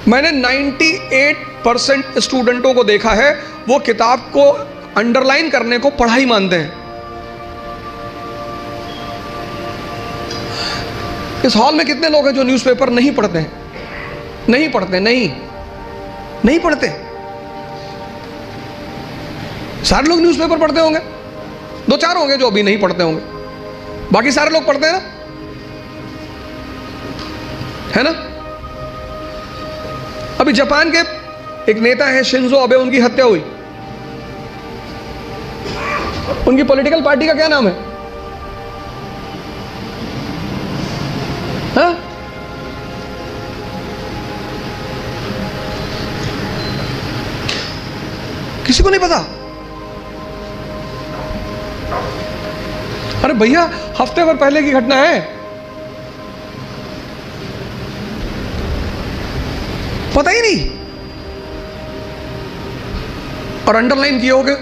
मैंने 98% स्टूडेंटों को देखा है, वो किताब को अंडरलाइन करने को पढ़ाई मानते हैं। इस हॉल में कितने लोग हैं जो न्यूज़पेपर नहीं पढ़ते हैं? नहीं पढ़ते, नहीं पढ़ते। सारे लोग न्यूज़पेपर पढ़ते होंगे, दो चार होंगे जो अभी नहीं पढ़ते होंगे, बाकी सारे लोग पढ़ते हैं ना, है ना? अभी जापान के एक नेता है शिंजो अबे, उनकी हत्या हुई। उनकी पॉलिटिकल पार्टी का क्या नाम है? हाँ? किसी को नहीं पता? अरे भैया, हफ्ते भर पहले की घटना है, पता ही नहीं, और अंडरलाइन किए होगे।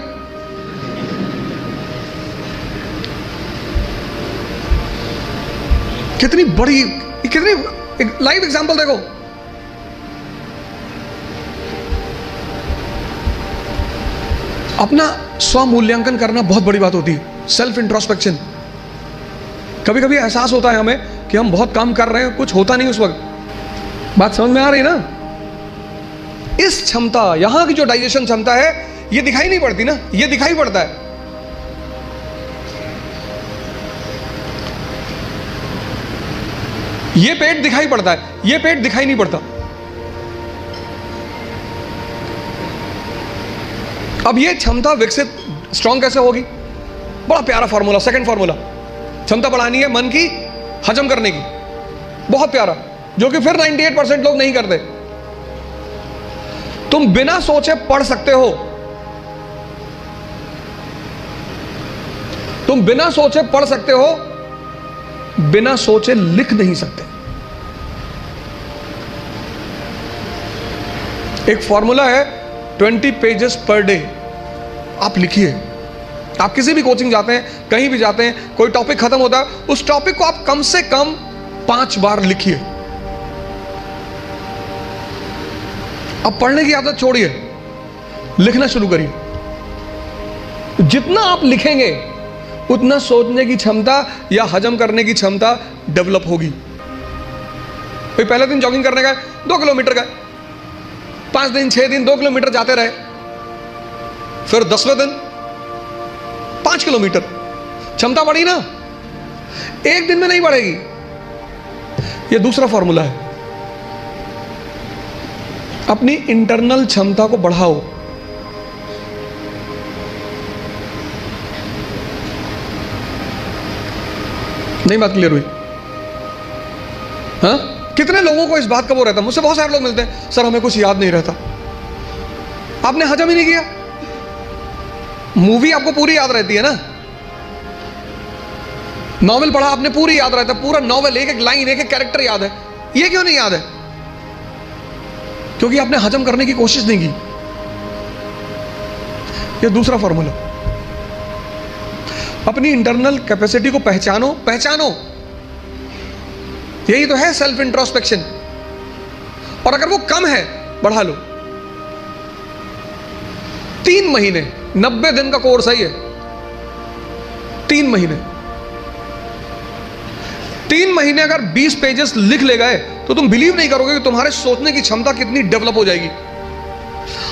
कितनी बड़ी, कितनी लाइव एग्जांपल देखो। अपना स्व मूल्यांकन करना बहुत बड़ी बात होती है, सेल्फ इंट्रोस्पेक्शन। कभी कभी एहसास होता है हमें कि हम बहुत काम कर रहे हैं, कुछ होता नहीं उस वक्त। बात समझ में आ रही है ना? इस क्षमता, यहां की जो डाइजेशन क्षमता है, ये दिखाई नहीं पड़ती ना, ये दिखाई पड़ता है। ये पेट दिखाई पड़ता है, ये पेट दिखाई नहीं पड़ता। अब ये क्षमता विकसित, स्ट्रांग कैसे होगी? बड़ा प्यारा फॉर्मूला, सेकंड फॉर्मूला। क्षमता बढ़ानी है मन की, हजम करने की, बहुत प्यारा, जो कि फिर 98% लोग नहीं करते। तुम बिना सोचे पढ़ सकते हो, तुम बिना सोचे पढ़ सकते हो, बिना सोचे लिख नहीं सकते। एक फॉर्मूला है 20 पेजेस पर डे। आप लिखिए। आप किसी भी कोचिंग जाते हैं, कहीं भी जाते हैं, कोई टॉपिक खत्म होता है, उस टॉपिक को आप कम से कम 5 बार लिखिए। अब पढ़ने की आदत छोड़िए, लिखना शुरू करिए। जितना आप लिखेंगे उतना सोचने की क्षमता या हजम करने की क्षमता डेवलप होगी। भाई पहले दिन जॉगिंग करने गए, 2 किलोमीटर गए, 5 दिन 6 दिन 2 किलोमीटर जाते रहे, फिर 10वें दिन 5 किलोमीटर, क्षमता बढ़ी ना? एक दिन में नहीं बढ़ेगी। यह दूसरा फॉर्मूला है। अपनी इंटरनल क्षमता को बढ़ाओ। नहीं बात क्लियर हुई? हाँ? कितने लोगों को इस बात का वो रहता है, मुझसे बहुत सारे लोग मिलते हैं, सर हमें कुछ याद नहीं रहता। आपने हजम ही नहीं किया। मूवी आपको पूरी याद रहती है ना, नॉवेल पढ़ा आपने, पूरी याद रहता है, पूरा नॉवेल, एक एक लाइन, एक एक कैरेक्टर याद है। ये क्यों नहीं याद है? क्योंकि आपने हजम करने की कोशिश नहीं की। ये दूसरा फॉर्मूला। अपनी इंटरनल कैपेसिटी को पहचानो, पहचानो। यही तो है सेल्फ इंट्रोस्पेक्शन। और अगर वो कम है, बढ़ा लो। 3 महीने, 90 दिन का कोर्स है ये। 3 महीने, 3 महीने अगर 20 पेजेस लिख ले गए तो तुम बिलीव नहीं करोगे कि तुम्हारे सोचने की क्षमता कितनी डेवलप हो जाएगी,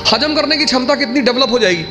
हजम करने की क्षमता कितनी डेवलप हो जाएगी।